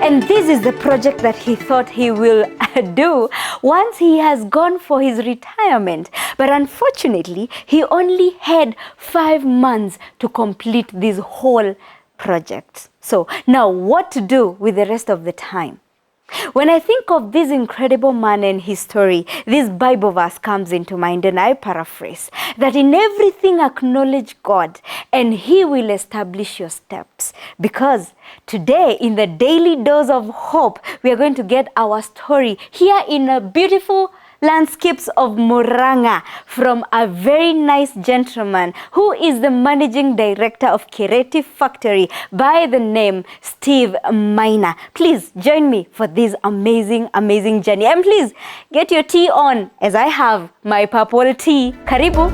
And this is the project that he thought he will do once he has gone for his retirement. But unfortunately, he only had 5 months to complete this whole project. So now what to do with the rest of the time? When I think of this incredible man and his story, this Bible verse comes into mind, and I paraphrase that in everything acknowledge God and he will establish your steps. Because today in the daily dose of hope, we are going to get our story here in a beautiful landscapes of Murang'a from a very nice gentleman who is the managing director of Creative Factory by the name Steve Maina. Please join me for this amazing journey. And please get your tea on as I have my purple tea. Karibu.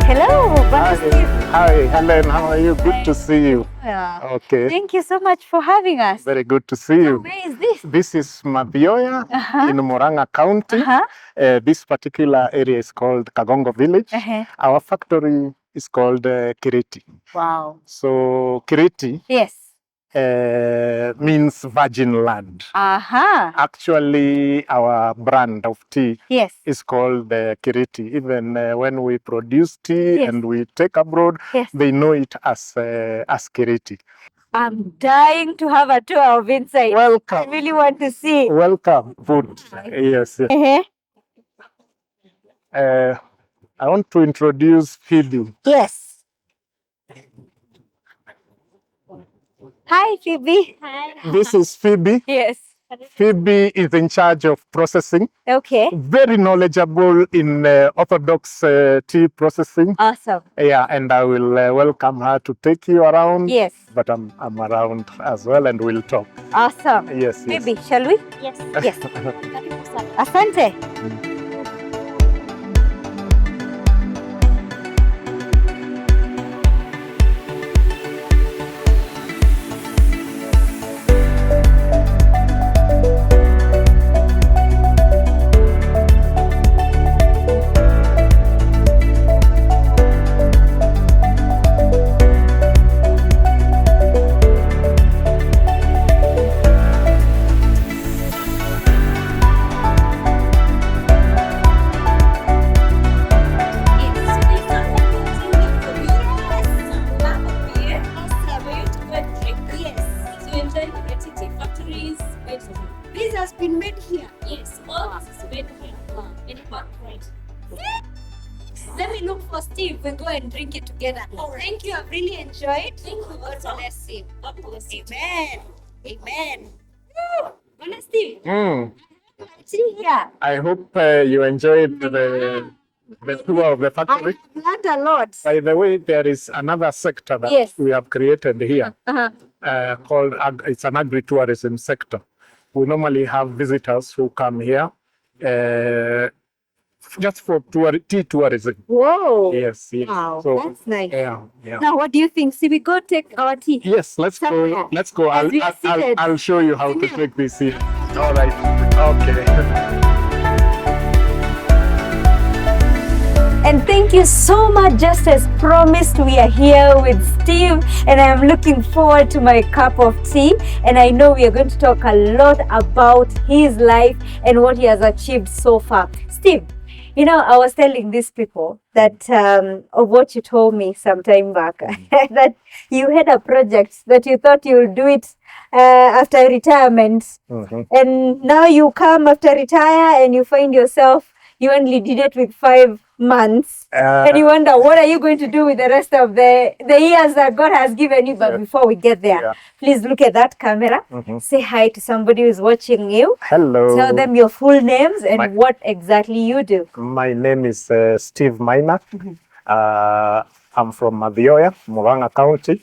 Hello, Steve. Hi, Helen. How are you? Good to see you. Yeah. Okay. Thank you so much for having us. Very good to see you. Where is this? This is Mabioya in Murang'a County. This particular area is called Kagongo Village. Our factory is called Kireti. Wow. So Kireti means virgin land. Actually, our brand of tea is called Kireti. Even when we produce tea and we take abroad, they know it as Kireti. I'm dying to have a tour of inside. Welcome. I really want to see. Welcome. Food. Yes. I want to introduce Phoebe. Yes. Hi, Phoebe. Hi. This is Phoebe. Yes. Phoebe is in charge of processing. Okay. Very knowledgeable in orthodox tea processing. Awesome. Yeah, and I will welcome her to take you around. Yes. But I'm around as well, and we'll talk. Awesome. Yes. Phoebe, shall we? Yes. Yes. Asante. This has been made here. Yes, all this is made here. In concrete. Let me look for Steve. We'll go and drink it together. Right. Thank you. I've really enjoyed. Thank you. God bless you. God bless you. Amen. Amen. Woo! Steve. Yeah. I hope you enjoyed the tour of the factory. I learned a lot. By the way, there is another sector that we have created here called, it's an agri-tourism sector. We normally have visitors who come here just for tea tourism. Whoa. Yes. Wow, so, that's nice. Yeah. Now, what do you think? See, we go take our tea. Yes, let's go. Let's go. I'll show you how to take this here. All right. Okay. And thank you so much. Just as promised, we are here with Steve, and I'm looking forward to my cup of tea. And I know we are going to talk a lot about his life and what he has achieved so far. Steve, you know, I was telling these people that of what you told me some time back, that you had a project that you thought you would do it after retirement. And now you come after retire and you find yourself, you only did it with 5 months, and you wonder, what are you going to do with the rest of the years that God has given you? But before we get there, please look at that camera. Say hi to somebody who's watching you. Hello. Tell them your full names and what exactly you do. My name is Steve Maina. I'm from Mabioya, Murang'a County,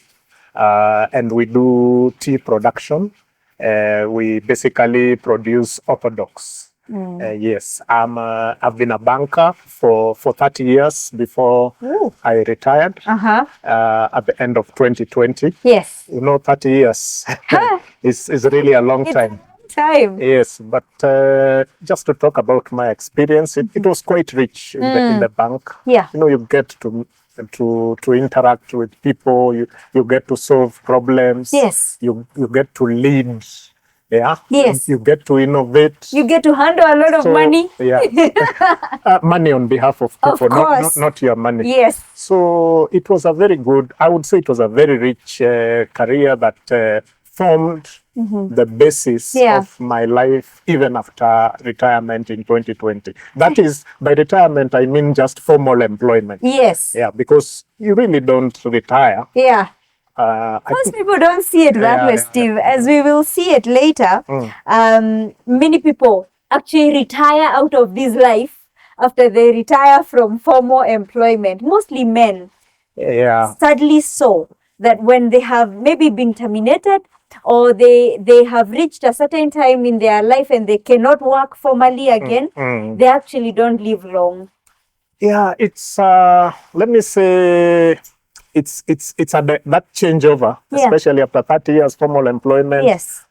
and we do tea production. We basically produce orthodox. Yes, I've been a banker for 30 years before I retired at the end of 2020. Yes. You know, 30 years is really a long time. Yes, but just to talk about my experience, it was quite rich in the bank. Yeah. You know, you get to to interact with people. You get to solve problems. Yes. You get to lead. Yeah. Yes. You get to innovate. You get to handle a lot of money. Yeah. Money on behalf of Of people, course. not your money. Yes. So it was a very good, I would say it was a very rich career that formed the basis Yeah. of my life even after retirement in 2020. That is, by retirement, I mean just formal employment. Yes. Yeah, because you really don't retire. Yeah. I Most think, people don't see it that Yeah, way, yeah, Steve. As we will see it later, many people actually retire out of this life after they retire from formal employment. Mostly men. yeah, Sadly so, that when they have maybe been terminated or they have reached a certain time in their life and they cannot work formally again, they actually don't live long. yeah. It's let me say, it's that changeover, Yeah. especially after 30 years formal employment. Yes.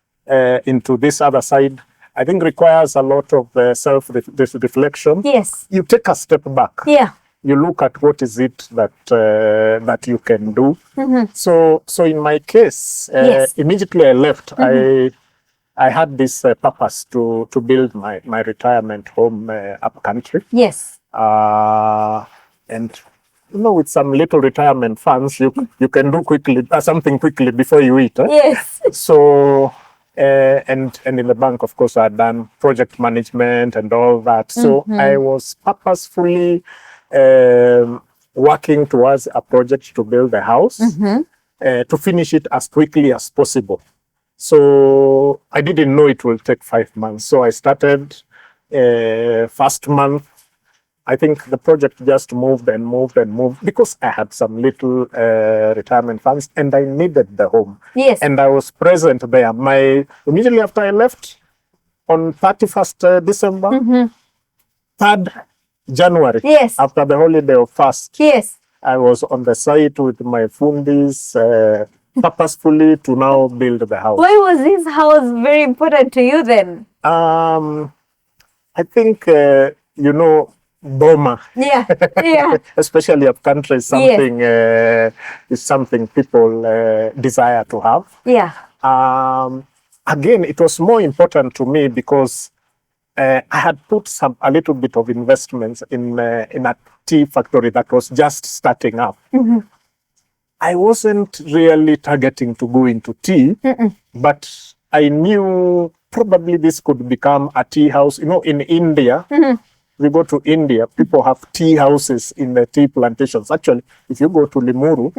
Into this other side, I think requires a lot of self-reflection. Yes. You take a step back. Yeah. You look at what is it that you can do. So in my case, Yes. immediately I left. I had this purpose to build my retirement home up country. Yes. And with some little retirement funds, you can do quickly something quickly before you eat. Yes. So and in the bank, of course, I had done project management and all that. So I was purposefully working towards a project to build a house, to finish it as quickly as possible. So I didn't know it will take 5 months. So I started first month. I think the project just moved and moved and moved because I had some little retirement funds and I needed the home. Yes. And I was present there. Immediately after I left on 31st December, 3rd January, Yes. after the holiday of fast, Yes. I was on the site with my fundis purposefully to now build the house. Why was this house very important to you then? I think, Boma. Yeah. Yeah. Especially up country is something people desire to have. Yeah. Again, it was more important to me because I had put a little bit of investments in a tea factory that was just starting up. I wasn't really targeting to go into tea, but I knew probably this could become a tea house. In India, we go to India, people have tea houses in the tea plantations. Actually, if you go to Limuru,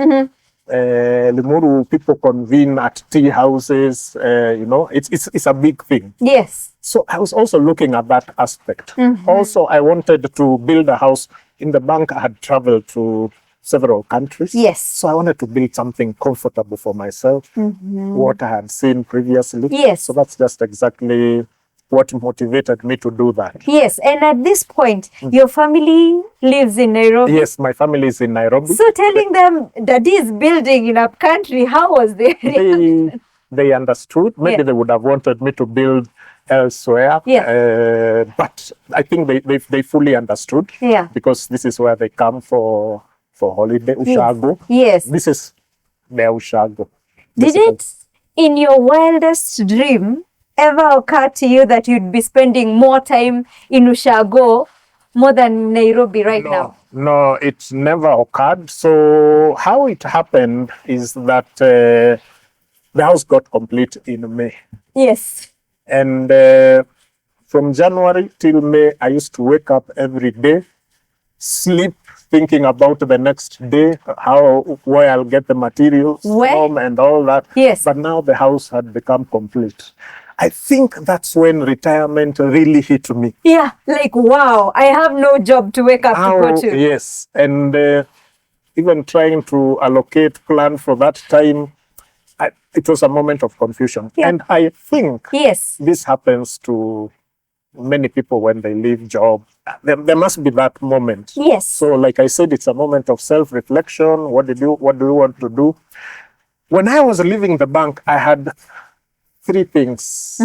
Limuru people convene at tea houses. It's a big thing. Yes. So I was also looking at that aspect. Also, I wanted to build a house. In the bank, I had traveled to several countries. Yes. So I wanted to build something comfortable for myself, what I had seen previously. Yes. So that's just exactly what motivated me to do that. Yes. And at this point, your family lives in Nairobi. Yes, my family is in Nairobi. So telling them that is building in up country, how was their reaction? They understood. Maybe they would have wanted me to build elsewhere. Yeah. But I think they fully understood. Yeah. Because this is where they come for holiday, Ushago. Yes. This is their Ushago. Did it, in your wildest dream, ever occur to you that you'd be spending more time in Ushago more than Nairobi right now? No, it never occurred. So how it happened is that the house got complete in May. Yes. And from January till May, I used to wake up every day, sleep, thinking about the next day, where I'll get the materials from and all that. Yes. But now the house had become complete. I think that's when retirement really hit me. Yeah, like, wow, I have no job to wake up to go to. Yes, and even trying to plan for that time, it was a moment of confusion. Yeah. And I think this happens to many people when they leave job. There must be that moment. Yes. So like I said, it's a moment of self-reflection. What do you want to do? When I was leaving the bank, I had 3 things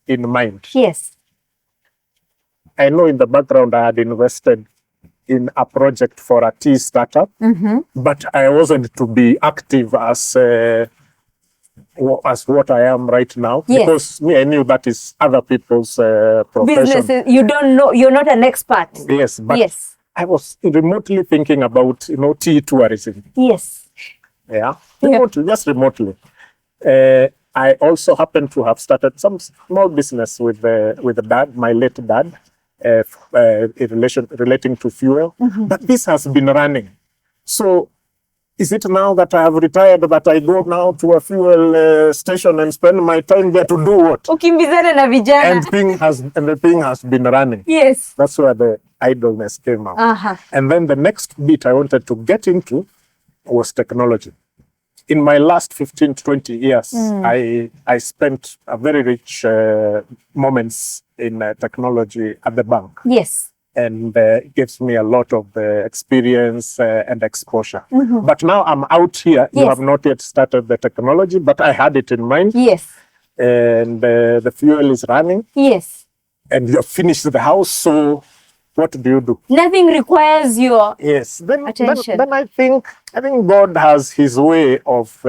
in mind. Yes. I know in the background I had invested in a project for a tea startup, but I wasn't to be active as what I am right now, Yes. because me, I knew that is other people's profession. Businesses, you don't know, you're not an expert. Yes, but Yes. I was remotely thinking about, tea tourism. Yes. Yeah, remotely, just remotely. I also happen to have started some small business with the dad, my late dad, relating to fuel. But this has been running. So is it now that I have retired that I go now to a fuel station and spend my time there to do what? Ukimbizana na vijana. And the thing has been running. Yes. That's where the idleness came out. And then the next bit I wanted to get into was technology. In my last 15 to 20 years, I spent a very rich moments in technology at the bank. Yes. And it gives me a lot of experience and exposure. But now I'm out here. You have not yet started the technology, but I had it in mind. Yes. And the fuel is running. Yes. And you've finished the house, so what do? Nothing requires your Attention. Then I think attention. God has His way of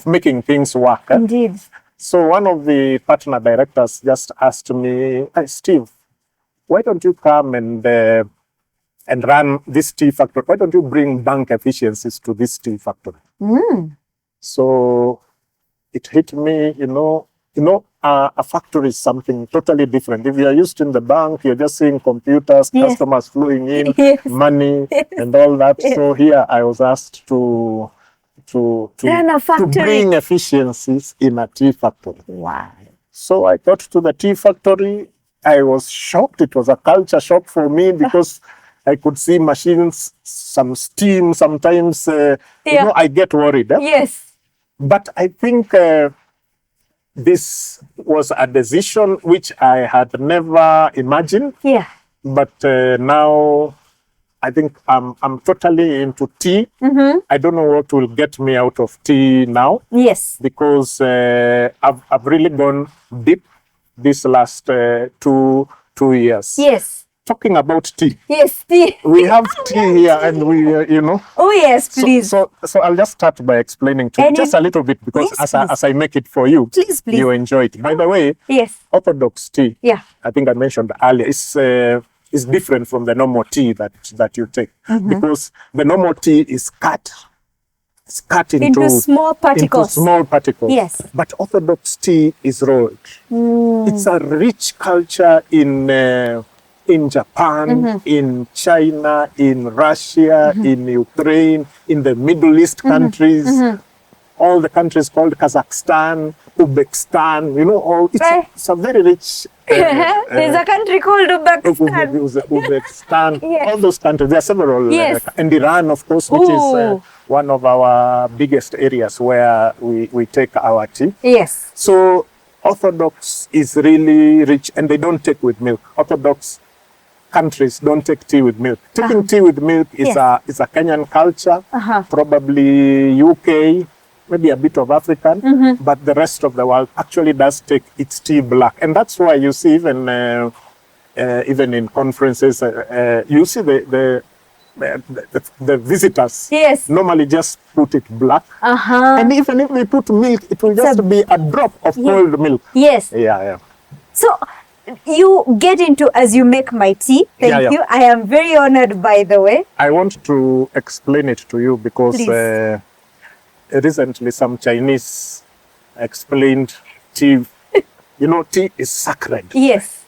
making things work. Indeed. So one of the partner directors just asked me, "Hey, Steve, why don't you come and run this tea factory? Why don't you bring bank efficiencies to this tea factory?" So it hit me, a factory is something totally different. If you're used in the bank, you're just seeing computers, customers flowing in, money, and all that. So here I was asked to Run a factory. bring efficiencies in a tea factory. Wow. So I got to the tea factory. I was shocked. It was a culture shock for me because I could see machines, some steam, sometimes, I get worried. Yes. But I think this was a decision which I had never imagined. Yeah. But now I think I'm totally into tea. I don't know what will get me out of tea now. Yes. Because I've really gone deep this last 2 years. Yes. Talking about tea. Yes, tea. We have tea here, and we, Oh yes, please. So I'll just start by explaining to you just a little bit, because Please, as I make it for you, Please. you enjoy it. By the way, Yes. orthodox tea, Yeah. I think I mentioned earlier, is different from the normal tea that you take, because the normal tea is cut. It's cut Into small particles. Yes. But orthodox tea is rolled. It's a rich culture in Japan, in China, in Russia, in Ukraine, in the Middle East countries, all the countries called Kazakhstan, Uzbekistan, it's a very rich... There's a country called Uzbekistan. Uzbekistan, Yes. all those countries. There are several. Yes. And Iran, of course, which is one of our biggest areas where we take our tea. Yes. So Orthodox is really rich, and they don't take with milk. Orthodox countries don't take tea with milk. Taking tea with milk is a Kenyan culture, probably UK, maybe a bit of African, but the rest of the world actually does take its tea black. And that's why you see even in conferences, you see the visitors normally just put it black. And even if we put milk, it will just be a drop of cold milk. Yes. Yeah. So you get into as you make my tea. Thank you. I am very honored, by the way. I want to explain it to you because recently some Chinese explained tea. Tea is sacred. Yes.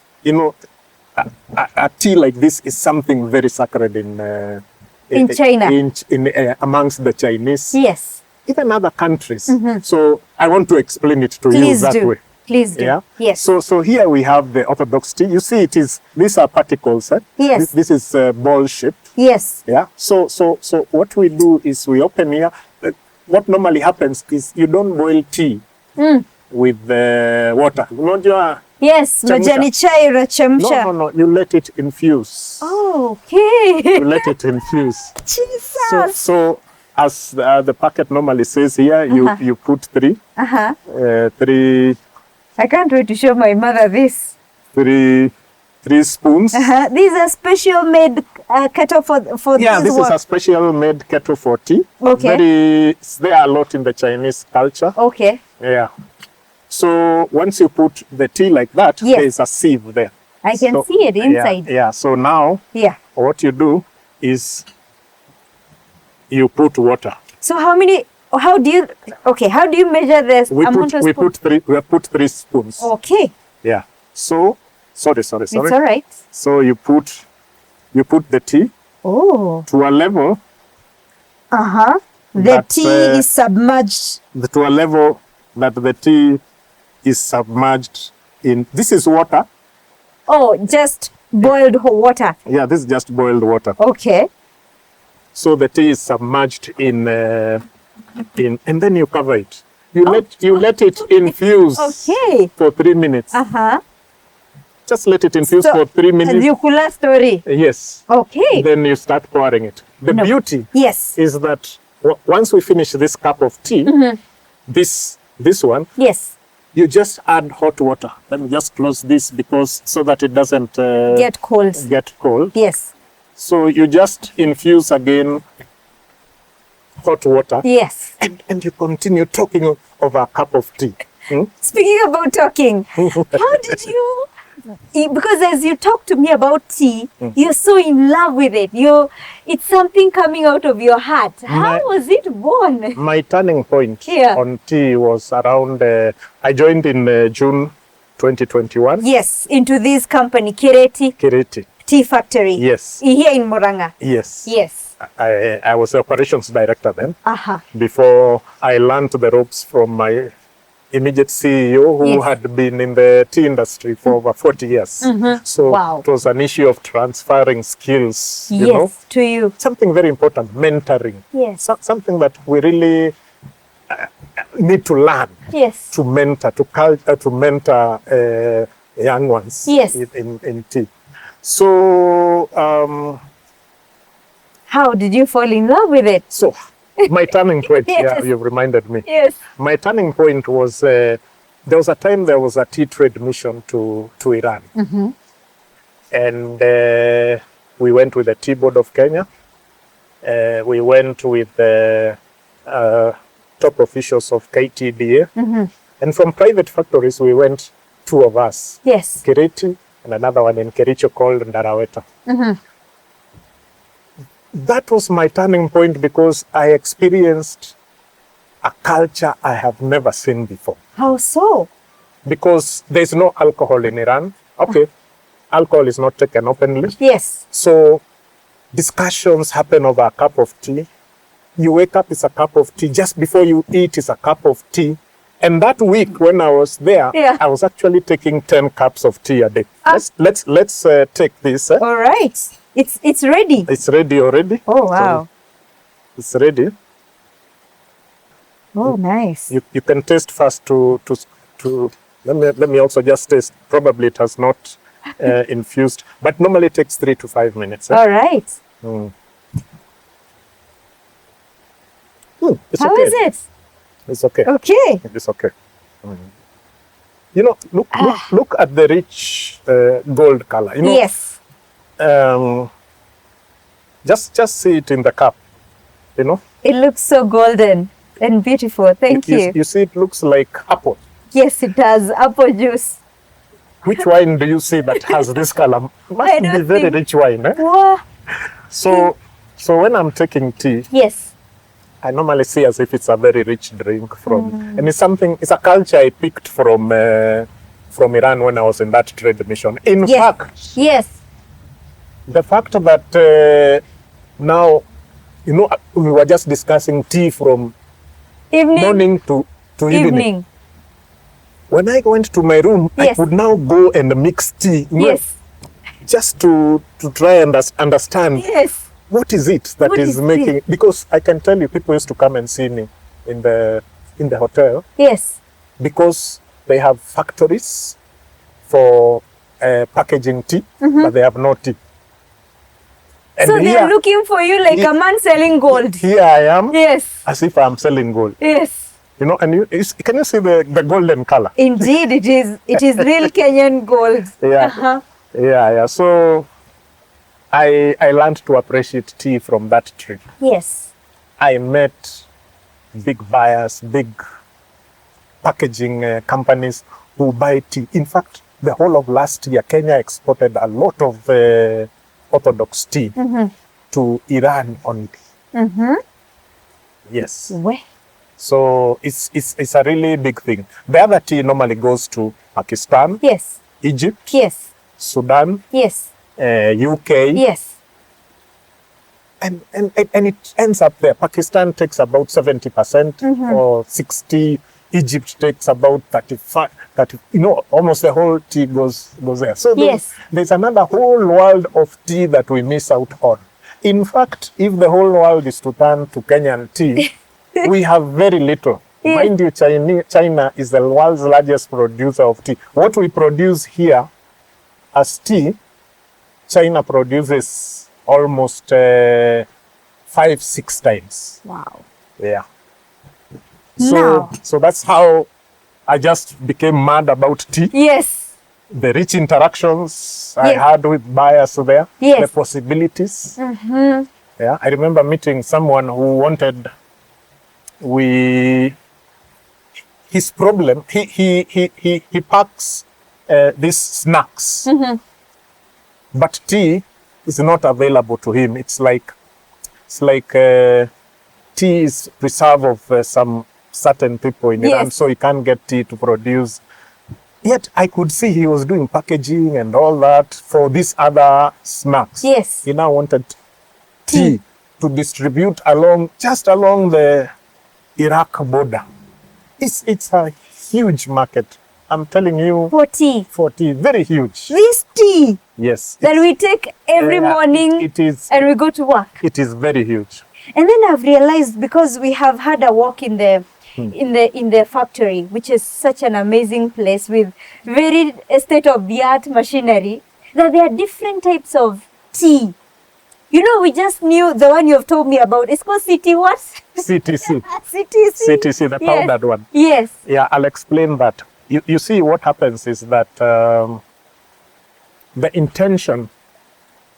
A tea like this is something very sacred in China. Amongst the Chinese. Yes. Even other countries. So I want to explain it to you that way. Please do. Yeah? Yes. So here we have the orthodox tea. You see, these are particles. Yes. This is ball shaped. Yes. Yeah. So what we do is we open here. What normally happens is you don't boil tea with water. Yes. Majani chai unachemsha. No. You let it infuse. Oh, okay. You let it infuse. Jesus. So as the packet normally says here, you put 3. 3. I can't wait to show my mother this. 3 3 spoons. These are special made kettle for Yeah, this this work. is a special made kettle for tea. Okay. It's there a lot in the Chinese culture. Okay. Yeah. So once you put the tea like that, Yes. there's a sieve there. I can see it inside. Yeah. So now Yeah. what you do is you put water. So how do you measure this amount of We spoons? put 3 spoons. Okay. Yeah. So sorry. It's all right. So you put the tea Oh. to a level The That, tea is submerged. to a level that the tea is submerged in. This is water. Oh, just boiled water. Yeah, this is just boiled water. Okay. So the tea is submerged in, and then you cover it. You let it infuse Okay. for 3 minutes. Just let it infuse for 3 minutes. Yukula story. Yes. Okay. Then you start pouring it. The beauty Yes. is that once we finish this cup of tea, this one, Yes. you just add hot water. Let me just close this so that it doesn't Get cold. get cold. Yes. So you just infuse again hot water. Yes. And you continue talking over a cup of tea. Speaking about talking, how did you? Because as you talk to me about tea, you're so in love with it. It's something coming out of your heart. How was it born? My turning point Yeah. on tea was around, I joined in June 2021. Yes, into this company, Kiriti. Tea Factory. Yes. Here in Moranga. Yes. Yes. I was the operations director then. Aha. Before I learned the ropes from my immediate CEO who Yes. had been in the tea industry for over 40 years. So Wow. it was an issue of transferring skills, you know. Yes, to you. Something very important, mentoring. Yes. Something that we really need to learn. Yes. To mentor, to mentor young ones Yes. in tea. So, How did you fall in love with it? so my turning point, Yes. yeah, you've reminded me. Yes. My turning point was, there was a time there was a tea trade mission to Iran. And we went with the Tea Board of Kenya. We went with the top officials of KTDA. And from private factories, we went 2 of us, Yes. Kiriti and another one in Kericho called Ndaraweta. That was my turning point because I experienced a culture I have never seen before. How so? Because there's no alcohol in Iran. Okay, alcohol is not taken openly. Yes. So discussions happen over a cup of tea. You wake up, it's a cup of tea. Just before you eat, it's a cup of tea. And that week when I was there, Yeah. I was actually taking 10 cups of tea a day. Let's take this. All right. It's ready. It's ready already. Oh, wow. So it's ready. Oh, nice. You can taste first to let me also just taste. Probably it has not infused, but normally it takes 3 to 5 minutes. All right. It's How okay. is it? It's okay. Okay. It's okay. You know, look at the rich gold color. You know, Yes. Just see it in the cup. You know, It looks so golden and beautiful. Thank you. You see, it looks like apple. Yes, it does. Apple juice. Which wine do you see that has this color? I Must be don't very think- rich wine. Eh? Wow. So when I'm taking tea, Yes. I normally see as if it's a very rich drink and it's a culture I picked from Iran when I was in that trade mission. In Yes. fact, Yes. the fact that now, you know, we were just discussing tea from Evening. morning to evening. When I went to my room, I Yes. could now go and mix tea. You know, Yes. just to try and understand Yes. what is it that What is is making. it? Because I can tell you, people used to come and see me in the hotel Yes. because they have factories for packaging tea, but they have no tea. And So they are looking for you like a man selling gold. Here I am, Yes. as if I'm selling gold. Yes. You know, and can you see the golden color? Indeed, it is. It is real Kenyan gold. Yeah. Yeah. So I learned to appreciate tea from that trip. Yes. I met big buyers, big packaging companies who buy tea. In fact, the whole of last year, Kenya exported a lot of orthodox tea to Iran only. Yes. Where? So it's a really big thing. The other tea normally goes to Pakistan, Yes. Egypt, Yes. Sudan, Yes. UK, Yes. and it ends up there. Pakistan takes about 70% or 60. Egypt takes about 35, 30, almost the whole tea goes there. So Yes. there's another whole world of tea that we miss out on. In fact, if the whole world is to turn to Kenyan tea, we have very little. Yes. Mind you, China is the world's largest producer of tea. What we produce here as tea, China produces almost 5-6 times. Wow. Yeah. Now. So that's how I just became mad about tea. Yes. The rich interactions I Yes. had with buyers there. Yes. The possibilities. Yeah. I remember meeting someone who wanted his problem. He packs these snacks, but tea is not available to him. It's like tea is preserve of some certain people in Iran, Yes. so he can't get tea to produce. Yet I could see he was doing packaging and all that for these other snacks. Yes. He now wanted tea to distribute along the Iraq border. It's a huge market. I'm telling you, For tea. for tea, very huge. This tea Yes. that we take every Yeah, morning it is. and we go to work. It is very huge. And then I've realized, because we have had a walk in the factory, which is such an amazing place with very state-of-the-art machinery, that there are different types of tea. We just knew the one you've told me about. It's called city what? CTC. CTC. CTC, the powdered one. Yes. Yeah, I'll explain that. You see, what happens is that the intention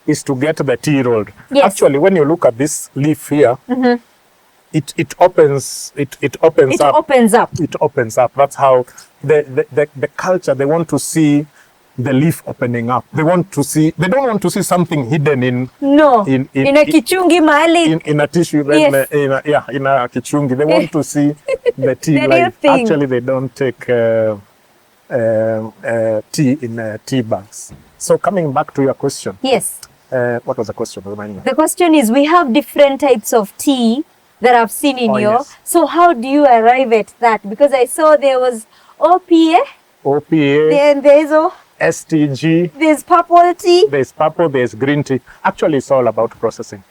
is to get the tea rolled. Yes. Actually, when you look at this leaf here, it opens It up. opens up. It opens up. That's how the culture, they want to see the leaf opening up. They don't want to see something hidden in No. In- In a kichungi mahali. in a tissue, then Yes. in a kichungi. They want to see the tea. The real thing. Actually, they don't take tea in tea bags. So coming back to your question, Yes. what was the question? Remind me. The question is, we have different types of tea that I've seen in Oh, your. yes. So how do you arrive at that? Because I saw there was OPA, OPA, then there's STG, there's purple tea. there's purple, there's green tea. Actually, it's all about processing.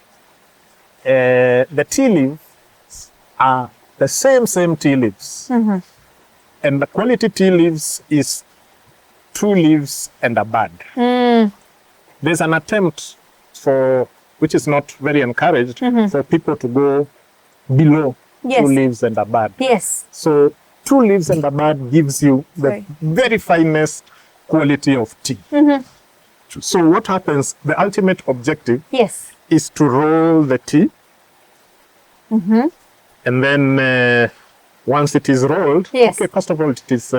The tea leaves are the same tea leaves. And the quality tea leaves is 2 leaves and a bud. There's an attempt which is not very encouraged, for people to go below Yes. 2 leaves and a bud. Yes. So 2 leaves and a bud gives you the Right. very finest quality of tea. So what happens, the ultimate objective Yes. is to roll the tea. And then once it is rolled, Yes. okay, first of all, it is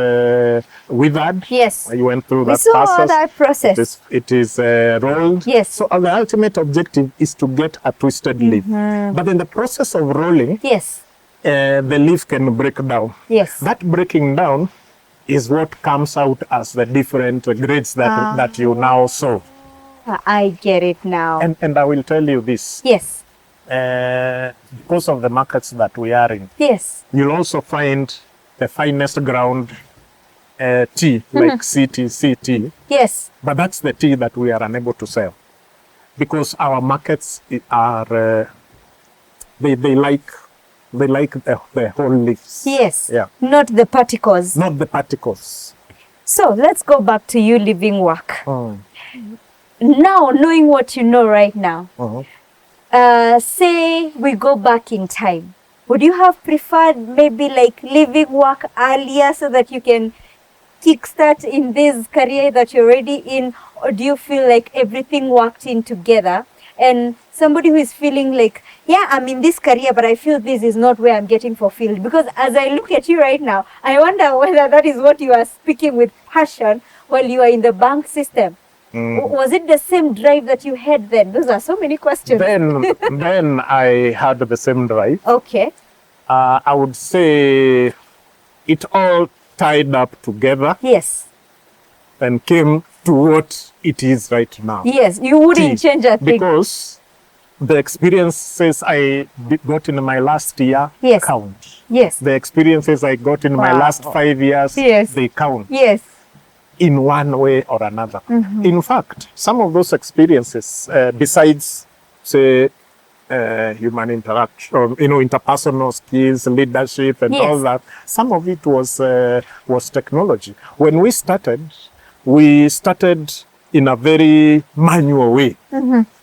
withered. Yes. You went through We that saw process. that process. It is rolled. Yes. So the ultimate objective is to get a twisted leaf. But in the process of rolling, Yes. the leaf can break down. Yes. That breaking down is what comes out as the different grades that you now saw. I get it now. And I will tell you this. Yes. Because of the markets that we are in, Yes. you'll also find the finest ground tea, like CTC tea. Yes. But that's the tea that we are unable to sell. Because our markets are, they like the whole leaves. Yes. Yeah. Not the particles. Not the particles. So let's go back to you living work. Now, knowing what you know right now, say we go back in time, would you have preferred maybe like leaving work earlier so that you can kickstart in this career that you're already in, or do you feel like everything worked in together? And somebody who is feeling like, yeah, I'm in this career, but I feel this is not where I'm getting fulfilled. Because as I look at you right now, I wonder whether that is what you are speaking with passion while you are in the bank system. Was it the same drive that you had then? Those are so many questions. Then I had the same drive. Okay. I would say it all tied up together Yes. and came to what it is right now. Yes, you wouldn't change a thing. Because the experiences I got in my last year Yes. count. Yes. The experiences I got in my Wow. last 5 years, Yes. they count Yes. in one way or another. In fact, some of those experiences, besides, say, human interaction, interpersonal skills, leadership, and Yes. all that, some of it was technology. When we started in a very manual way.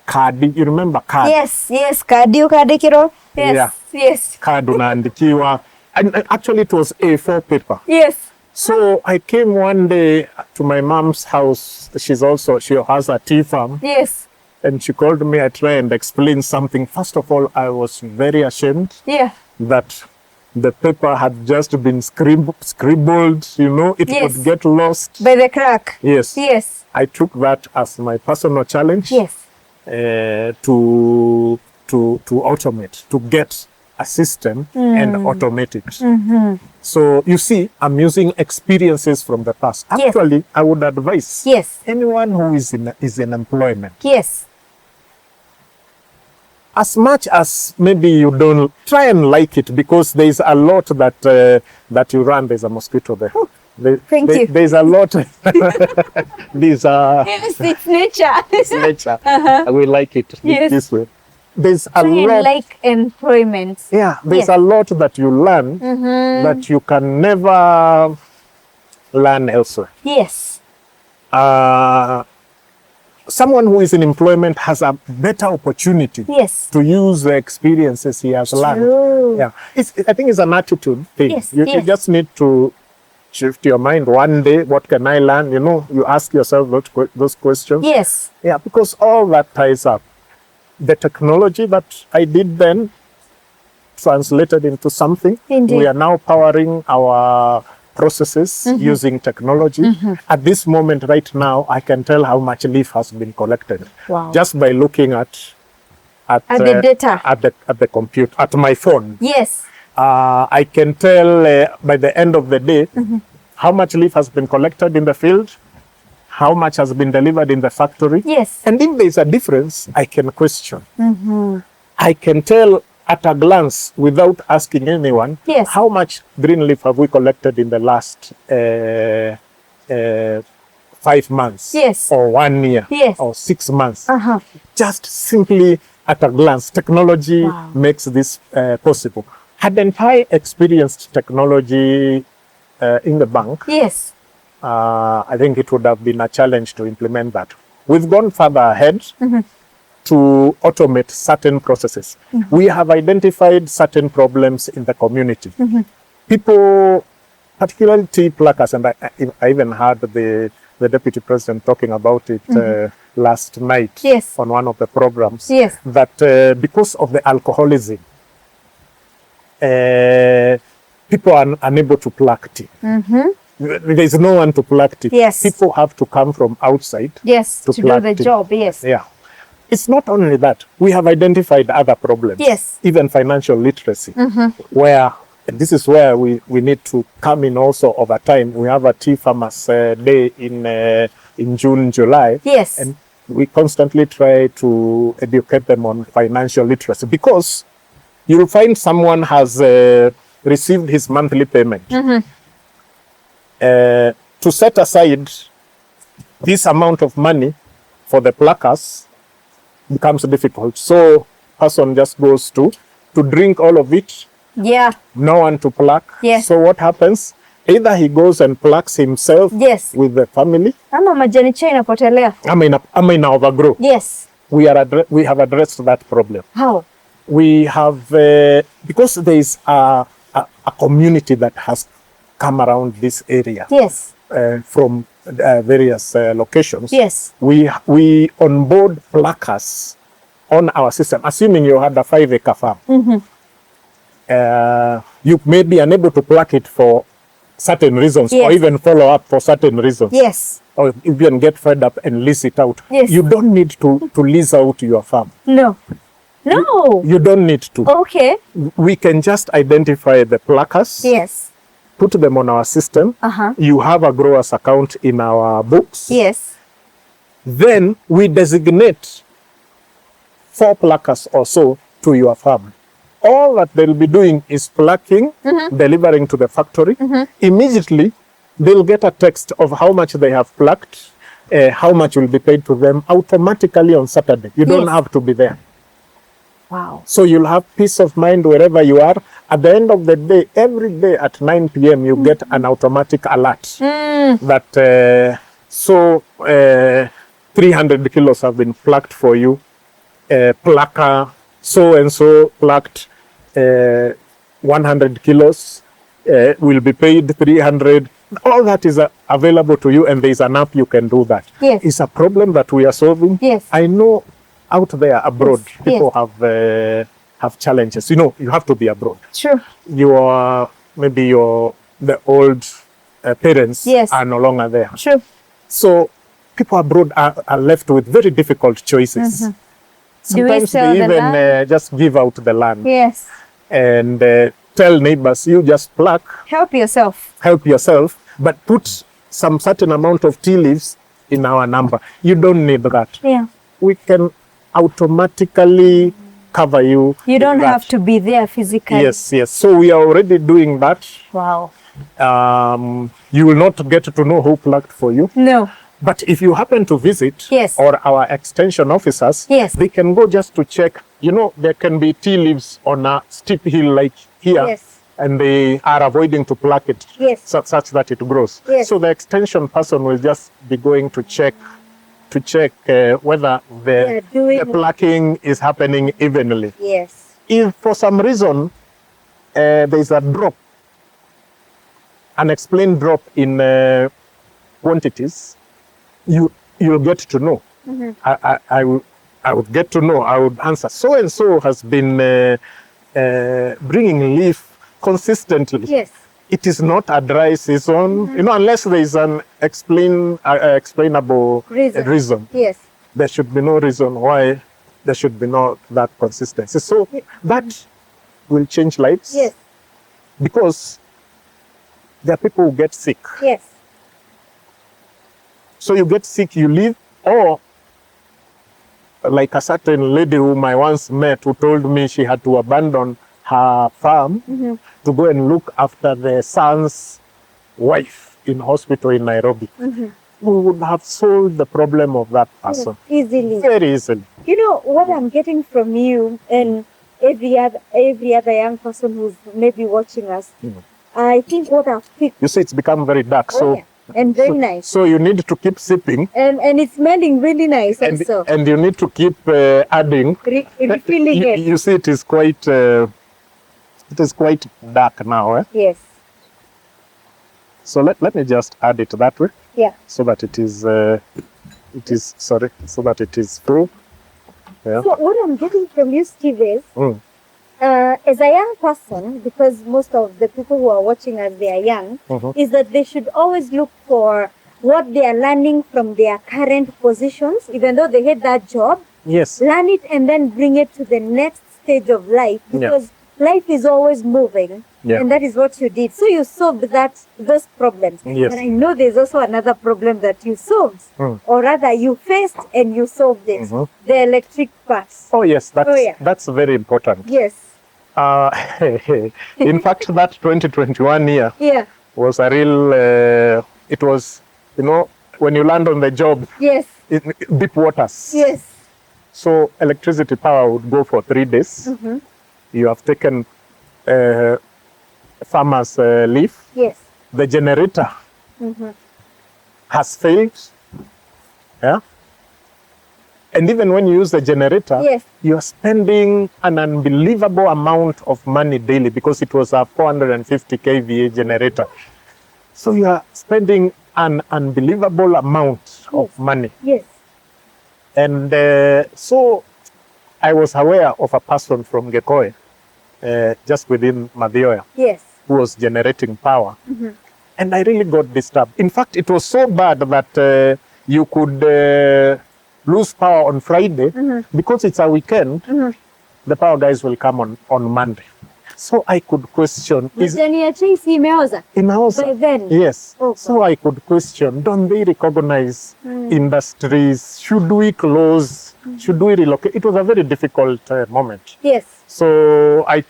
Card, you remember card? Yes, yes, cardio kiro. Yes, Yeah. yes, Card unaandikiwa. And actually it was A4 paper. yes. So I came one day to my mom's house. She has a tea farm. Yes. And she called me. I tried and explained something. First of all, I was very ashamed Yeah. that the paper had just been scribbled, it Yes. would get lost. By the crack. Yes. Yes. I took that as my personal challenge. Yes. To automate, to get a system and automate it. So you see, I'm using experiences from the past. Yes. Actually, I would advise Yes. anyone who is in employment, Yes. as much as maybe you don't, try and like it, because there's a lot that you run. There's a mosquito there. Thank you. There's a lot. These are Yes, it's nature. it's nature. We like it Yes. this way. There's a Try and lot. like employment. Yeah, there's Yes. a lot that you learn that you can never learn elsewhere. Yes. Someone who is in employment has a better opportunity Yes. to use the experiences he has learned. True. Yeah, I think it's an attitude thing. Yes, You yes. just need to shift your mind one day. What can I learn? You ask yourself those questions. Yes. Yeah, because all that ties up. The technology that I did then translated into something. Indeed. We are now powering our processes using technology. At this moment right now, I can tell how much leaf has been collected. Wow. Just by looking at the data. at the computer, at my phone. Yes. I can tell by the end of the day how much leaf has been collected in the field, how much has been delivered in the factory. Yes. And if there's a difference, I can question. I can tell at a glance, without asking anyone, Yes. how much green leaf have we collected in the last 5 months, Yes. or 1 year, Yes. or 6 months. Uh-huh. Just simply at a glance. Technology Wow. makes this possible. Hadn't I experienced technology in the bank, Yes. I think it would have been a challenge to implement that. We've gone further ahead to automate certain processes. We have identified certain problems in the community. People, particularly tea pluckers, and I even heard the deputy president talking about it last night Yes. on one of the programs, Yes. that because of the alcoholism, people are unable to pluck tea. There's no one to pluck tea. Yes. People have to come from outside. Yes. To To do pluck the tea. job. Yes. Yeah. It's not only that. We have identified other problems. Yes. Even financial literacy, where, and this is where we need to come in also over time. We have a tea farmers day in June, July. Yes. And we constantly try to educate them on financial literacy, because you'll find someone has received his monthly payment. To set aside this amount of money for the pluckers becomes difficult. So person just goes to drink all of it, Yeah. no one to pluck. Yes. So what happens? Either he goes and plucks himself Yes. with the family, Ama majani chai inapotelea. ama ina overgrow. Yes. We have addressed that problem. How? We have, because there is a community that has come around this area. Yes. from various locations. Yes. We onboard pluckers on our system, assuming you had a 5-acre farm. You may be unable to pluck it for certain reasons, Yes. or even follow up for certain reasons. Yes. Or even get fed up and lease it out. Yes. You don't need to lease out your farm. No. No. You don't need to. Okay. We can just identify the pluckers, Yes. put them on our system. You have a grower's account in our books. Yes. Then we designate 4 pluckers or so to your farm. All that they'll be doing is plucking, delivering to the factory. Immediately, they'll get a text of how much they have plucked, how much will be paid to them automatically on Saturday. You don't have to be there. Wow. So you'll have peace of mind wherever you are. At the end of the day, every day at 9 p.m., you get an automatic alert that 300 kilos have been plucked for you. Plucker so-and-so plucked 100 kilos, will be paid 300. All that is available to you, and there's an app you can do that. Yes. It's a problem that we are solving. Yes. I know out there abroad, Yes. people have challenges. You know, you have to be abroad. True. Maybe the old parents Yes. are no longer there. True. So people abroad are left with very difficult choices. Do we Sometimes sell they the even land? just give out the land Yes. and tell neighbors, you just pluck, Help yourself. help yourself, but put some certain amount of tea leaves in our number. You don't need that. Yeah. We can automatically cover you. You don't that. have to be there physically. Yes, yes. So we are already doing that. Wow. You will not get to know who plucked for you. No. But if you happen to visit, Yes. or our extension officers, Yes. they can go just to check. You know, there can be tea leaves on a steep hill like here, Yes. and they are avoiding to pluck it Yes. such that it grows. Yes. So the extension person will just be going to check whether They are doing the plucking is happening evenly. Yes. If for some reason there's a drop, unexplained drop in quantities, you'll get to know. I would get to know. I would answer. So and so has been bringing leaf consistently. Yes. It is not a dry season, you know, unless there is an explainable reason. Yes. There should be no reason why there should be not that consistency. So that will change lives. Yes. Because there are people who get sick. Yes. So you get sick, you leave, or like a certain lady whom I once met who told me she had to abandon her farm to go and look after the son's wife in hospital in Nairobi. We would have solved the problem of that person Easily. very easily. You know what I'm getting from you and every other young person who's maybe watching us. I think what I've picked. You see, it's become very dark. And very nice. So you need to keep sipping. And it's smelling really nice also. And you need to keep adding. Refilling it. You see, it is quite dark now. Yes. So let me just add it that way. Yeah. So that it is full. Yeah. So what I'm getting from you, Steve, is as a young person, because most of the people who are watching us, they are young, is that they should always look for what they are learning from their current positions, even though they hate that job. Yes. Learn it and then bring it to the next stage of life, because life is always moving. Yeah. And that is what you did. So you solved those problems. Yes. But I know there's also another problem that you solved, or rather you faced and you solved it. The electric parts. Oh yes, that's very important. Yes. In fact, that 2021 year was a real. It was, you know, when you land on the job. Yes. Deep waters. Yes. So electricity power would go for 3 days. You have taken farmer's leave. Yes. The generator has failed. Yeah. And even when you use the generator, you are spending an unbelievable amount of money daily, because it was a 450 kVA generator. So you are spending an unbelievable amount of money. Yes. And so I was aware of a person from Gekoe, just within Madhioya, Yes. who was generating power. And I really got disturbed. In fact, it was so bad that you could lose power on Friday because it's a weekend. The power guys will come on Monday. So I could question, is Tracy imeoza in house? by then? Yes. Oh, So I could question, don't they recognize industries? Should we close? Should we relocate? It was a very difficult moment. Yes. So I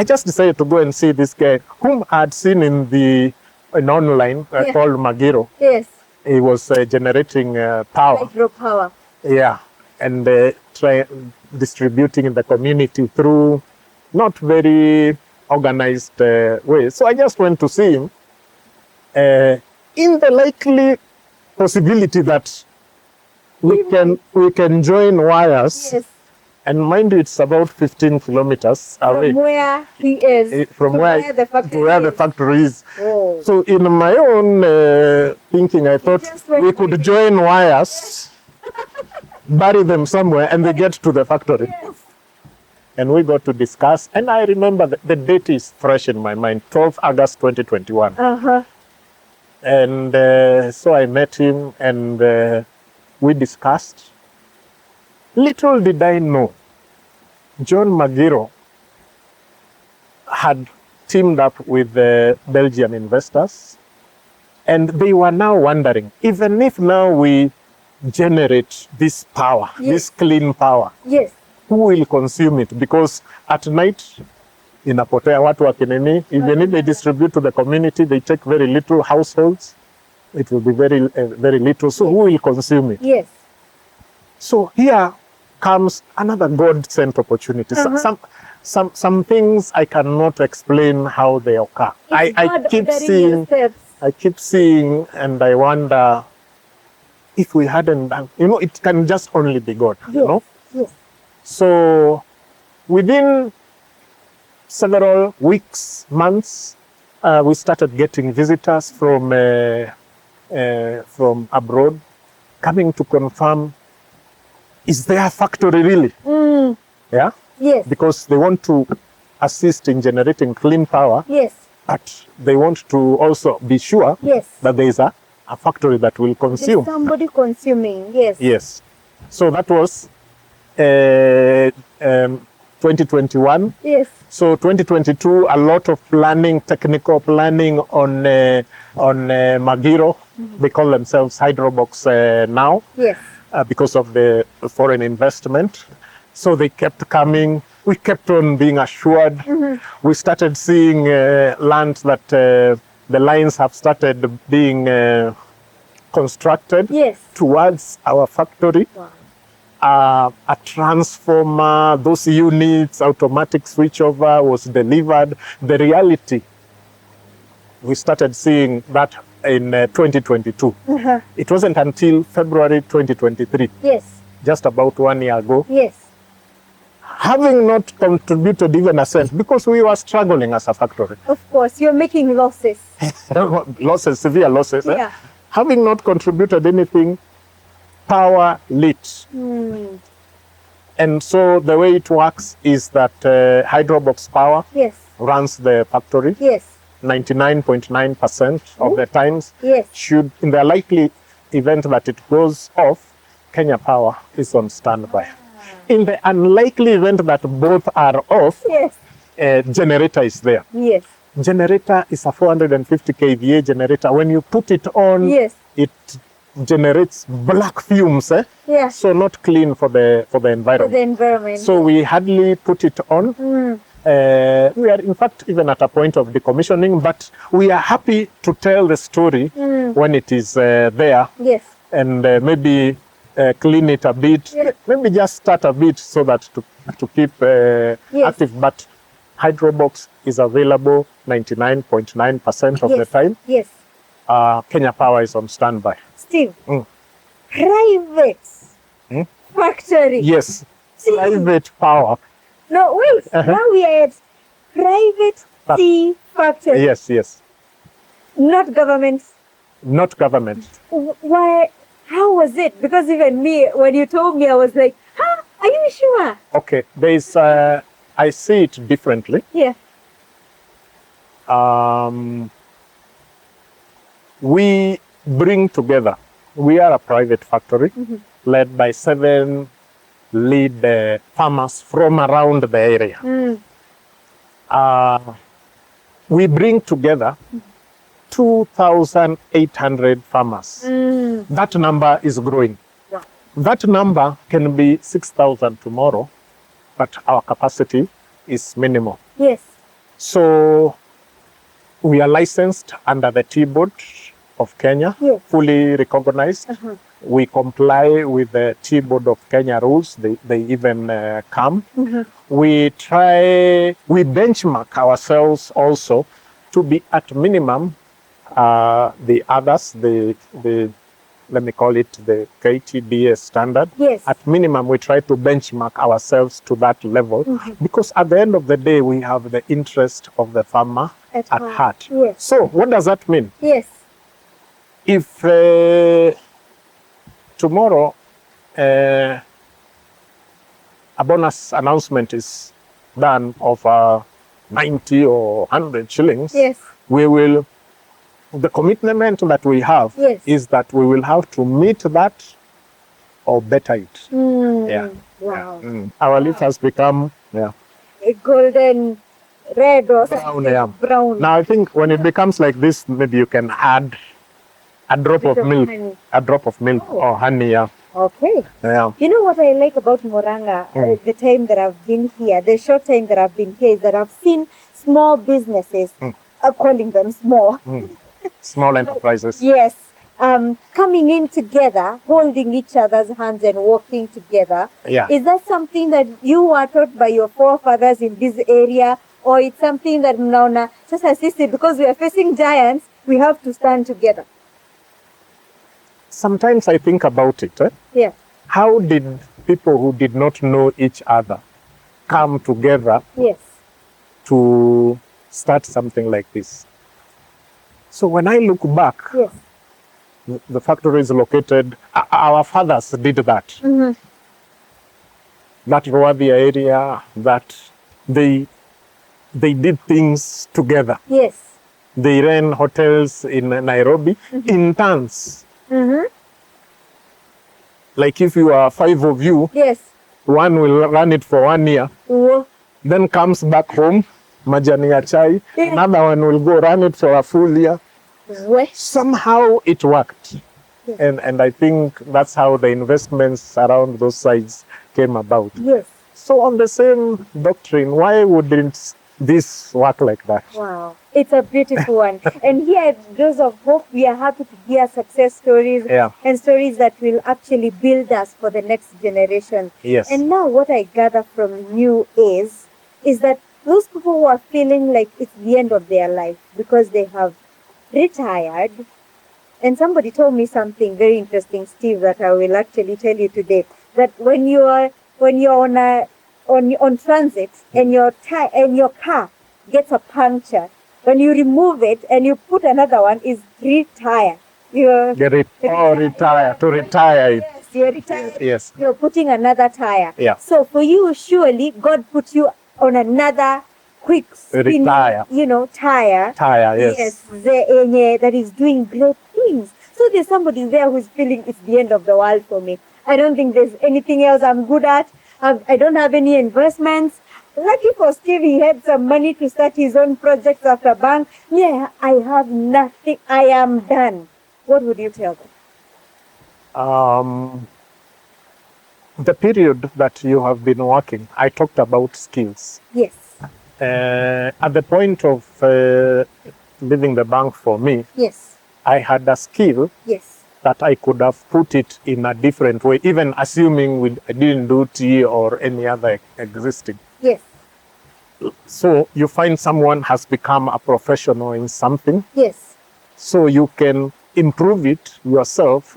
just decided to go and see this guy whom I had seen in online called Magiro. Yes. He was generating power. Hydropower. Yeah. And distributing in the community through not very organized ways. So I just went to see him in the likely possibility that we can join wires. Yes. And mind you, it's about 15 kilometers away. From where he is. From where the factory to where is. the factory is. Oh. So in my own thinking, I thought just went we could join wires, bury them somewhere, and they get to the factory. Yes. And we got to discuss. And I remember the date is fresh in my mind, 12 August 2021. And so I met him and we discussed. Little did I know, John Magiro had teamed up with the Belgian investors, and they were now wondering, even if now we generate this power, this clean power, Yes. who will consume it? Because at night, inapotea watu wakinini, even if they distribute to the community, they take very little households. It will be very little. So who will consume it? Yes. So here comes another God-sent opportunity. Some things I cannot explain how they occur. I keep seeing, and I wonder if we hadn't done. It can just only be God. Yes. Yes. So within several weeks, months, we started getting visitors from abroad coming to confirm, is there a factory really? Yeah? Yes. Because they want to assist in generating clean power, Yes. but they want to also be sure Yes. that there is a factory that will consume. There's somebody consuming. Yes. Yes. So that was 2021. Yes. So 2022, a lot of planning, technical planning on Magiro. They call themselves Hydrobox now. Yes. Because of the foreign investment. So they kept coming. We kept on being assured. We started seeing land that the lines have started being constructed towards our factory. Wow. A transformer, those units, automatic switchover was delivered. The reality, we started seeing that in 2022. It wasn't until February 2023, Yes. just about 1 year ago, Yes. having not contributed even a cent, because we were struggling as a factory. Of course, you're making losses. Losses, severe losses. Yeah. Having not contributed anything, power lit. And so the way it works is that Hydrobox Power Yes. runs the factory. Yes. 99.9% of the times. Yes. In the likely event that it goes off, Kenya Power is on standby. In the unlikely event that both are off, Yes. Generator is there. Yes. Generator is a 450 kVA generator. When you put it on, Yes. it generates black fumes. Yeah. So not clean for the For environment. the environment. So we hardly put it on. We are in fact even at a point of decommissioning, but we are happy to tell the story when it is there, Yes. and maybe clean it a bit, Yeah. maybe just start a bit so that to keep active. But Hydrobox is available 99.9% of the time. Yes. Kenya Power is on standby. Steve, private factory. Yes, private power. No, wait. Now we are at private tea factory. Yes, yes. Not government. not government. Why? How was it? Because even me, when you told me, I was like, huh? Are you sure? Okay, there is, I see it differently. Yeah. We bring together, we are a private factory led by 7 lead farmers from around the area. We bring together 2,800 farmers. That number is growing. Wow. That number can be 6,000 tomorrow, but our capacity is minimal. Yes. So we are licensed under the Tea Board of Kenya, Yes. fully recognized. We comply with the Tea Board of Kenya rules. They even come. We benchmark ourselves also to be at minimum the others, let me call it the KTBS standard. Yes. At minimum, we try to benchmark ourselves to that level because at the end of the day, we have the interest of the farmer at heart. Yes. So what does that mean? Yes. If tomorrow a bonus announcement is done of 90 or 100 shillings, Yes. we will, the commitment that we have Yes. is that we will have to meet that or better it. Yeah. Wow. Our leaf has become A golden red or brown. something. Yeah. Brown. Now I think when it becomes like this, maybe you can add a drop of Bit of milk, honey. a drop of milk or honey. Yeah. Okay. Yeah. You know what I like about Moranga, the time that I've been here, the short time that I've been here, is that I've seen small businesses, calling them small, Small enterprises. yes, coming in together, holding each other's hands and working together. Yeah. Is that something that you were taught by your forefathers in this area, or it's something that now, just as you said, because we are facing giants, we have to stand together? Sometimes I think about it. Yeah. How did people who did not know each other come together Yes. to start something like this? So when I look back, Yes. the factory is located, our fathers did that. That Rwabia area, that they did things together. Yes. They ran hotels in Nairobi in turns. Like if you are 5 of you, Yes. one will run it for 1 year, Whoa. then comes back home, majani ya chai, Yeah. another one will go run it for a full year. West. Somehow it worked. And I think that's how the investments around those sides came about. Yes. So on the same doctrine, why wouldn't this work like that? Wow. It's a beautiful one. And here at Dose of Hope, we are happy to hear success stories Yeah. and stories that will actually build us for the next generation. Yes. And now what I gather from you is that those people who are feeling like it's the end of their life because they have retired, and somebody told me something very interesting, Steve, that I will actually tell you today, that when you're on transit and your car gets a puncture, when you remove it and you put another one, is retire. You're Retire, to retire it. Yes, you're retired. Yes. You're putting another tire. Yeah. So for you, surely God put you on another quick spinning, Retire. Tire. Tire, yes. That is doing great things. So there's somebody there who's feeling it's the end of the world for me. I don't think there's anything else I'm good at. I don't have any investments. Lucky for Steve, he had some money to start his own projects after bank. Yeah, I have nothing. I am done. What would you tell them? The period that you have been working, I talked about skills. Yes. At the point of leaving the bank for me, Yes. I had a skill Yes. that I could have put it in a different way, even assuming I didn't do tea or any other existing. Yes. So you find someone has become a professional in something, Yes. so you can improve it yourself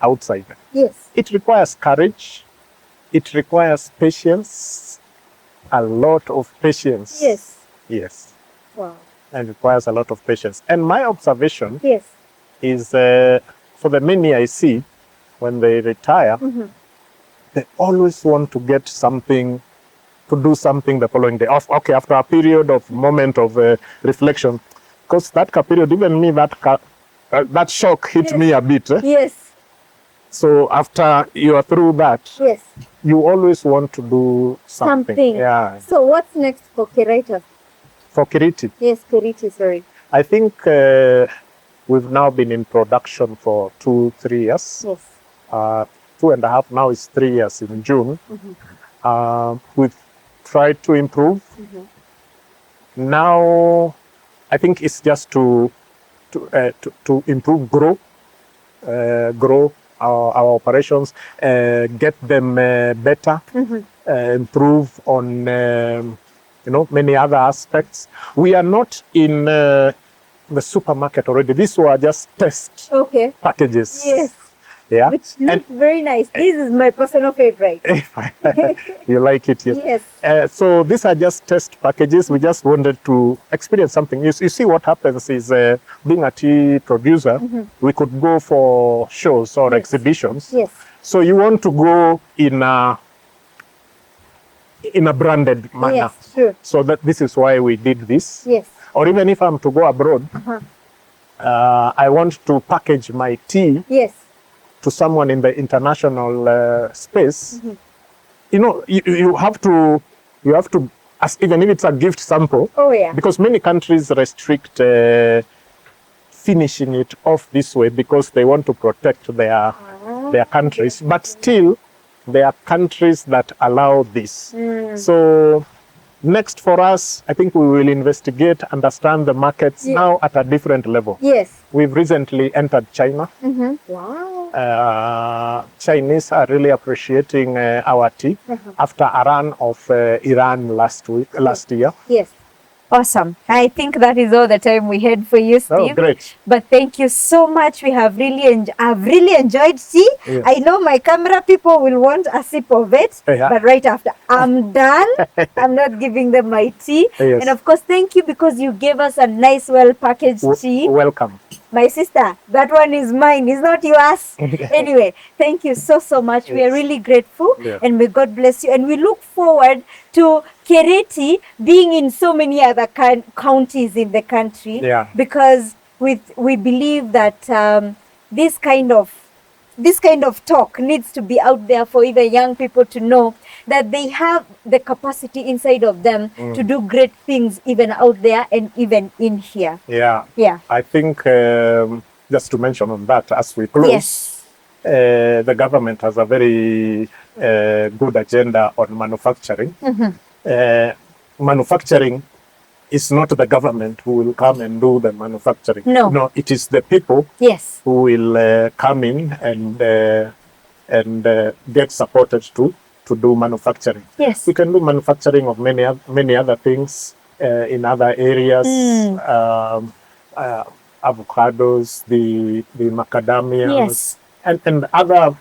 outside. Yes. It requires courage. It requires patience, a lot of patience. Yes. Yes, Wow. and requires a lot of patience. And my observation Yes. is for the many I see, when they retire, they always want to get something, to do something the following day. Okay, after a period of moment of reflection, because that period, even me, that shock hit me a bit. Yes. So after you are through that, Yes. you always want to do something. Yeah. So what's next for Keraita? For Kiriti, Yes, Kiriti, sorry. I think we've now been in production for 2-3 years. Yes. 2.5, now it's 3 years in June. We've tried to improve. Now, I think it's just to improve, grow our operations, get them better, improve on many other aspects. We are not in the supermarket already. These were just test packages. Yes. Yeah. Which looks very nice. This is my personal favorite. You like it, yes. Yes. So these are just test packages. We just wanted to experience something. You see what happens is, being a tea producer, we could go for shows or exhibitions. Yes. So you want to go in a branded manner. Yes, true. So this is why we did this. Yes. Or even if I'm to go abroad, I want to package my tea Yes. to someone in the international space. You have to, even if it's a gift sample, because many countries restrict finishing it off this way because they want to protect their countries, but still there are countries that allow this. So next for us, I think we will investigate, understand the markets now at a different level. Yes. We've recently entered China. Wow. Chinese are really appreciating our tea after a run of Iran last year. Yes. Awesome. I think that is all the time we had for you, Steve. Oh, great. But thank you so much. We have I've really enjoyed tea. Yes. I know my camera people will want a sip of it, but right after I'm done, I'm not giving them my tea. Yes. And of course, thank you because you gave us a nice, well-packaged tea. Welcome. My sister, that one is mine. It's not yours. Anyway, thank you so much. We are really grateful, and may God bless you. And we look forward to Kereti being in so many other counties in the country, because we believe that this kind of talk needs to be out there for even young people to know that they have the capacity inside of them to do great things even out there and even in here. Yeah. I think just to mention on that as we close, the government has a very good agenda on manufacturing. Manufacturing is not the government who will come and do the manufacturing. No, it is the people who will come in and get supported to do manufacturing. Yes. We can do manufacturing of many other things in other areas. Avocados, the macadamias, and other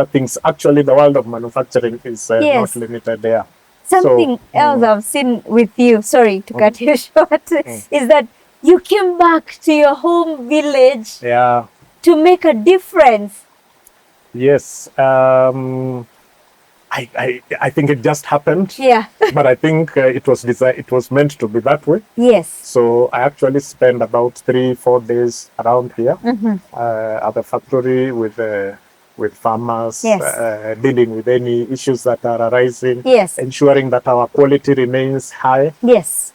things. Actually, the world of manufacturing is not limited there. Something else I've seen with you, sorry to cut you short, is that you came back to your home village to make a difference. Yes. I think it just happened. But I think it was meant to be that way. Yes. So I actually spent about 3-4 days around here at the factory with farmers, dealing with any issues that are arising, ensuring that our quality remains high. Yes.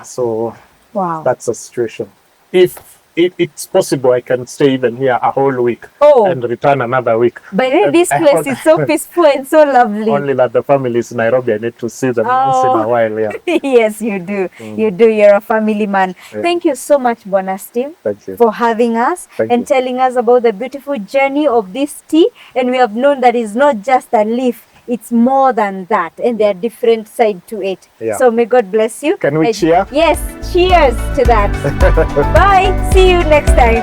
So that's the situation. If it's possible, I can stay even here a whole week and return another week. But this place is so peaceful and so lovely. Only that the family is in Nairobi. I need to see them once in a while. Yes, you do. You do. You're a family man. Thank you so much, Bwana Steve, for having us and telling us about the beautiful journey of this tea. And we have known that it's not just a leaf. It's more than that, and there are different sides to it. So may God bless you. Can we cheer? Yes, cheers to that. Bye. See you next time.